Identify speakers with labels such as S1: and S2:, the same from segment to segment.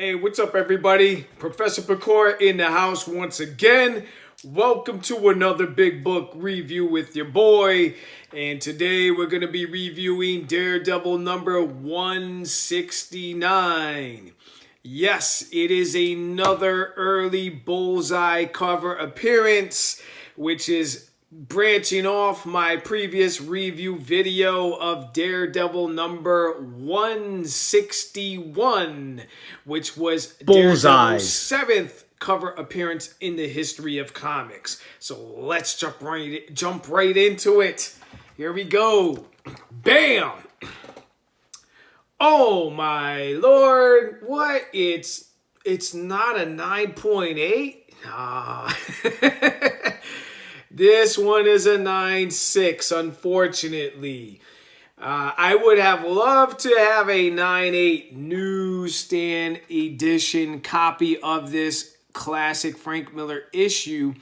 S1: Hey, what's up, everybody? Professor Pecora in the house once again. Welcome to another big book review with your boy. And today we're going to be reviewing Daredevil number 169. Yes, it is another early Bullseye cover appearance, which is branching off my previous review video of Daredevil number 161, which was Daredevil's 7th cover appearance in the history of comics. So let's jump right into it. Here we go. Bam! Oh my lord, what? It's not a 9.8? This one is a 9.6, unfortunately. I would have loved to have a 9.8 Newsstand Edition copy of this classic Frank Miller issue,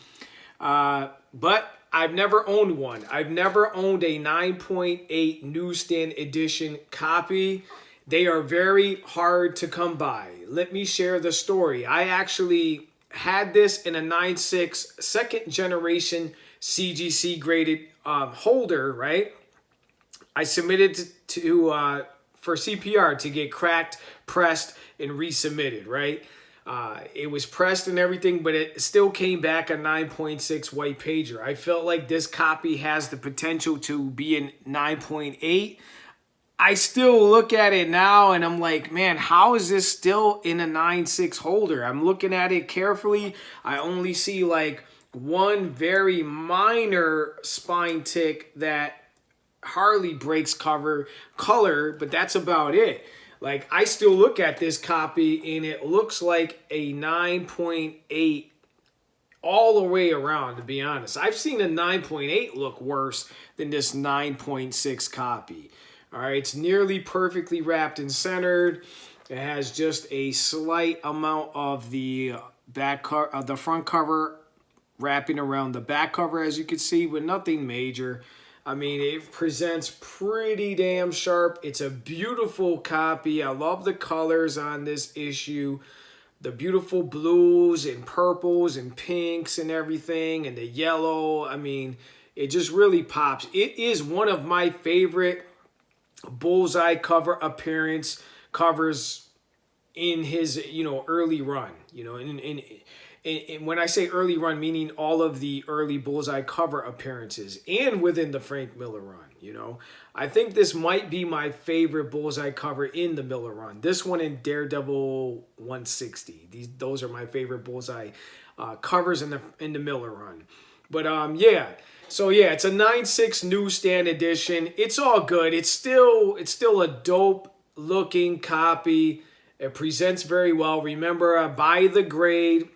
S1: but I've never owned one. I've never owned a 9.8 Newsstand Edition copy. They are very hard to come by. Let me share the story. I actually had this in a 9.6 second generation CGC graded holder, right? I submitted for CPR to get cracked, pressed, and resubmitted, right? It was pressed and everything, but it still came back a 9.6 white pager. I felt like this copy has the potential to be a 9.8. I still look at it now and I'm like, man, how is this still in a 9.6 holder? I'm looking at it carefully. I only see like one very minor spine tick that hardly breaks color, but that's about it. Like, I still look at this copy and it looks like a 9.8 all the way around, to be honest. I've seen a 9.8 look worse than this 9.6 copy. All right, it's nearly perfectly wrapped and centered. It has just a slight amount of the the front cover wrapping around the back cover, as you can see, but nothing major. I mean, it presents pretty damn sharp. It's a beautiful copy. I love the colors on this issue. The beautiful blues and purples and pinks and everything, and the yellow. I mean, it just really pops. It is one of my favorite Bullseye cover appearance covers in his, early run. And when I say early run, meaning all of the early Bullseye cover appearances and within the Frank Miller run, I think this might be my favorite Bullseye cover in the Miller run. This one and Daredevil 160. Those are my favorite Bullseye covers in the Miller run. But yeah. So yeah, it's a 9.6 Newsstand Edition. It's all good. It's still a dope looking copy. It presents very well. Remember, buy the grade.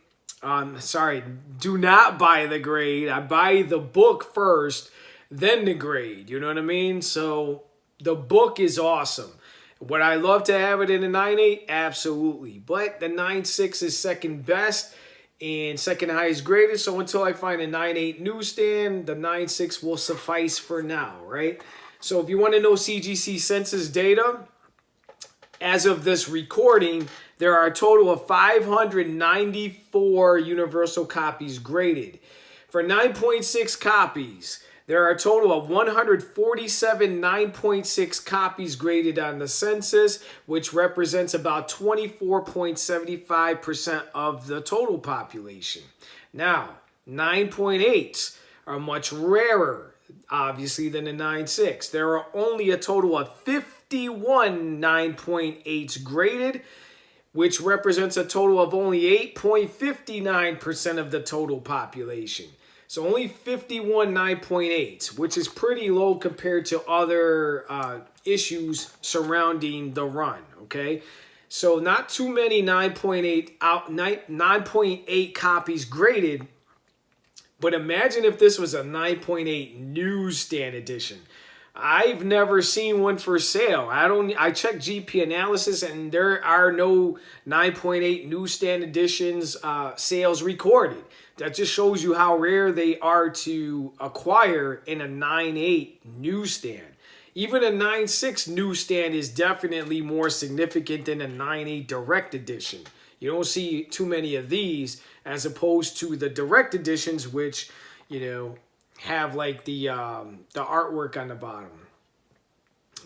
S1: Sorry, do not buy the grade. I buy the book first, then the grade. You know what I mean? So the book is awesome. Would I love to have it in a 9.8? Absolutely. But the 9.6 is second best and second highest graded. So until I find a 9.8 Newsstand, the 9.6 will suffice for now, right? So if you want to know CGC Census data, as of this recording, there are a total of 594 universal copies graded. For 9.6 copies, there are a total of 147 9.6 copies graded on the census, which represents about 24.75% of the total population. Now, 9.8s are much rarer, obviously, than the 9.6. There are only a total of 51 9.8s graded, which represents a total of only 8.59% of the total population. So only 51 9.8s, which is pretty low compared to other issues surrounding the run, okay? So not too many 9.8 copies graded, but imagine if this was a 9.8 Newsstand Edition. I've never seen one for sale. I checked GPAnalysis and there are no 9.8 Newsstand Editions sales recorded. That just shows you how rare they are to acquire in a 9.8 Newsstand. Even a 9.6 newsstand is definitely more significant than a 9.8 direct edition. You don't see too many of these as opposed to the direct editions, which, you know, have like the artwork on the bottom.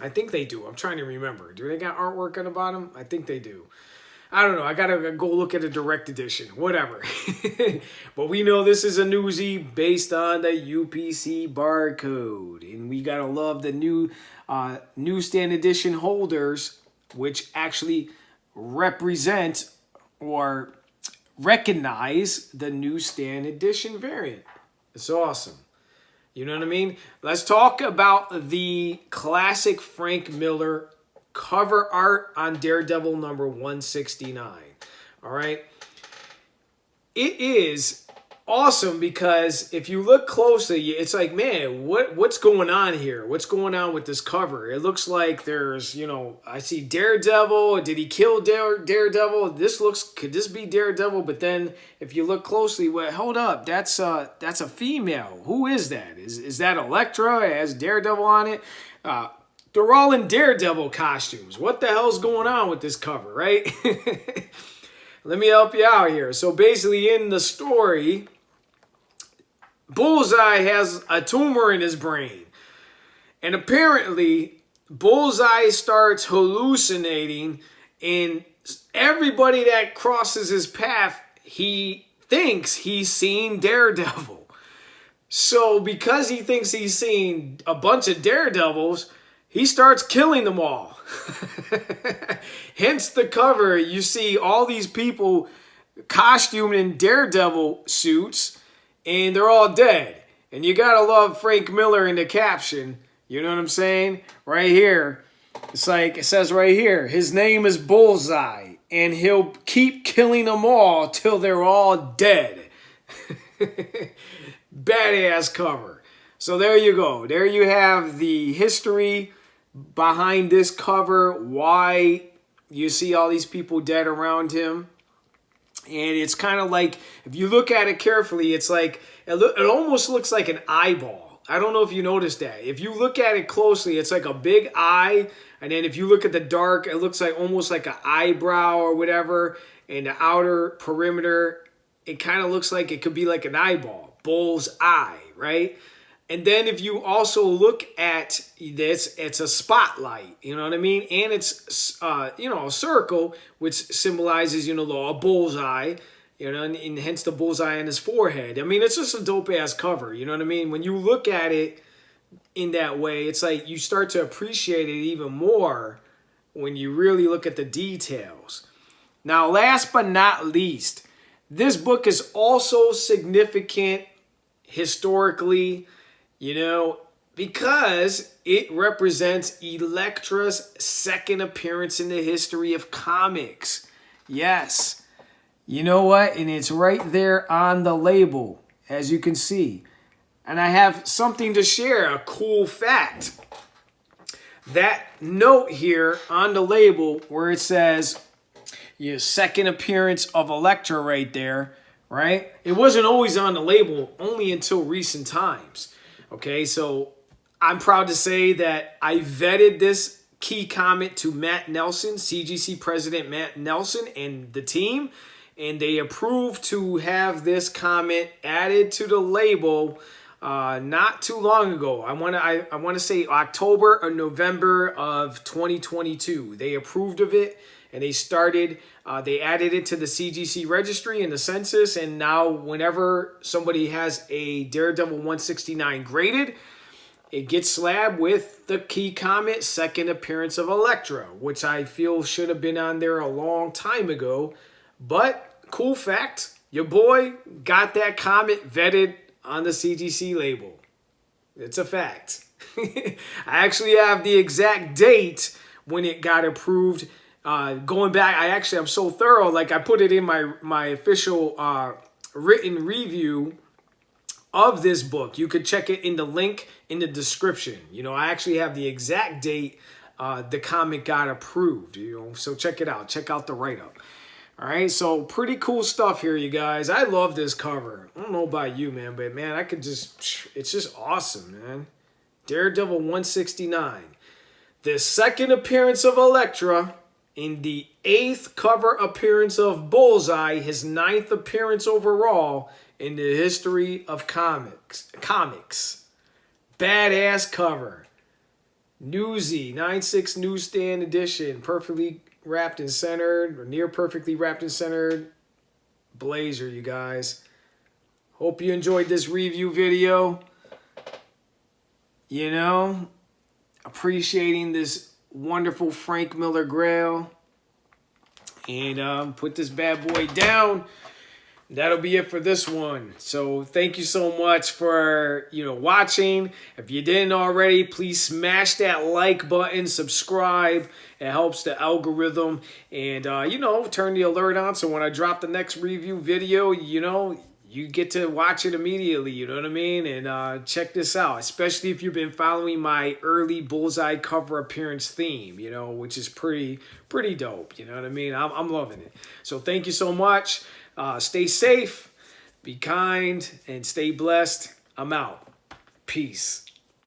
S1: I think they do. I'm trying to remember. Do they got artwork on the bottom? I think they do. I don't know. I got to go look at a direct edition. Whatever. But we know this is a newsie based on the UPC barcode. And we got to love the new newsstand edition holders, which actually represent or recognize the newsstand edition variant. It's awesome. You know what I mean? Let's talk about the classic Frank Miller cover art on Daredevil number 169. All right. It is awesome because if you look closely, it's like, man, what's going on here? What's going on with this cover? It looks like there's, you know, I see Daredevil. Did he kill Daredevil? Could this be Daredevil? But then if you look closely, well, hold up, that's a female. Who is that? Is that Elektra? It has Daredevil on it. They're all in Daredevil costumes. What the hell's going on with this cover, right? Let me help you out here. So basically in the story, Bullseye has a tumor in his brain. And apparently, Bullseye starts hallucinating, and everybody that crosses his path, he thinks he's seeing Daredevil. So because he thinks he's seeing a bunch of Daredevils, he starts killing them all. Hence the cover. You see all these people costumed in Daredevil suits, and they're all dead. And you gotta love Frank Miller in the caption. You know what I'm saying? Right here. It's like, it says right here, his name is Bullseye, and he'll keep killing them all till they're all dead. Badass cover. So there you go. There you have the history behind this cover, why you see all these people dead around him. And it's kind of like, if you look at it carefully, it's like, it almost looks like an eyeball. I don't know if you noticed that. If you look at it closely, it's like a big eye. And then if you look at the dark, it looks like almost like an eyebrow or whatever. And the outer perimeter, it kind of looks like it could be like an eyeball. Bull's eye, right? And then if you also look at this, it's a spotlight, you know what I mean? And it's, you know, a circle, which symbolizes, you know, a bullseye, you know, and hence the bullseye on his forehead. I mean, it's just a dope-ass cover, you know what I mean? When you look at it in that way, it's like you start to appreciate it even more when you really look at the details. Now, last but not least, this book is also significant historically, you know, because it represents Elektra's second appearance in the history of comics. Yes. You know what? And it's right there on the label, as you can see. And I have something to share, a cool fact. That note here on the label where it says, your second appearance of Elektra right there, right? It wasn't always on the label, only until recent times. Okay, so I'm proud to say that I vetted this key comment to Matt Nelson, CGC President Matt Nelson, and the team, and they approved to have this comment added to the label not too long ago. I want to say October or November of 2022. They approved of it, and they started. They added it to the CGC Registry and the Census, and now whenever somebody has a Daredevil 169 graded, it gets slabbed with the key comment, second appearance of Elektra, which I feel should have been on there a long time ago. But cool fact, your boy got that comment vetted on the CGC label. It's a fact. I actually have the exact date when it got approved. Going back, I'm so thorough, like I put it in my official written review of this book. You could check it in the link in the description. You know, I actually have the exact date the comic got approved, you know, so check it out. Check out the write-up. All right, so pretty cool stuff here, you guys. I love this cover. I don't know about you, man, but man, it's just awesome, man. Daredevil 169. the second appearance of Elektra, in the 8th cover appearance of Bullseye, his 9th appearance overall in the history of comics. Badass cover. Newsy, 9/6 Newsstand Edition, perfectly wrapped and centered, or near perfectly wrapped and centered. Blazer, you guys. Hope you enjoyed this review video. You know, appreciating this wonderful Frank Miller Grail. And put this bad boy down. That'll be it for this one. So thank you so much for, watching. If you didn't already, please smash that like button, subscribe. It helps the algorithm. And, turn the alert on so when I drop the next review video, you get to watch it immediately, you know what I mean? And check this out, especially if you've been following my early Bullseye cover appearance theme, which is pretty dope, you know what I mean? I'm loving it. So thank you so much. Stay safe, be kind, and stay blessed. I'm out. Peace.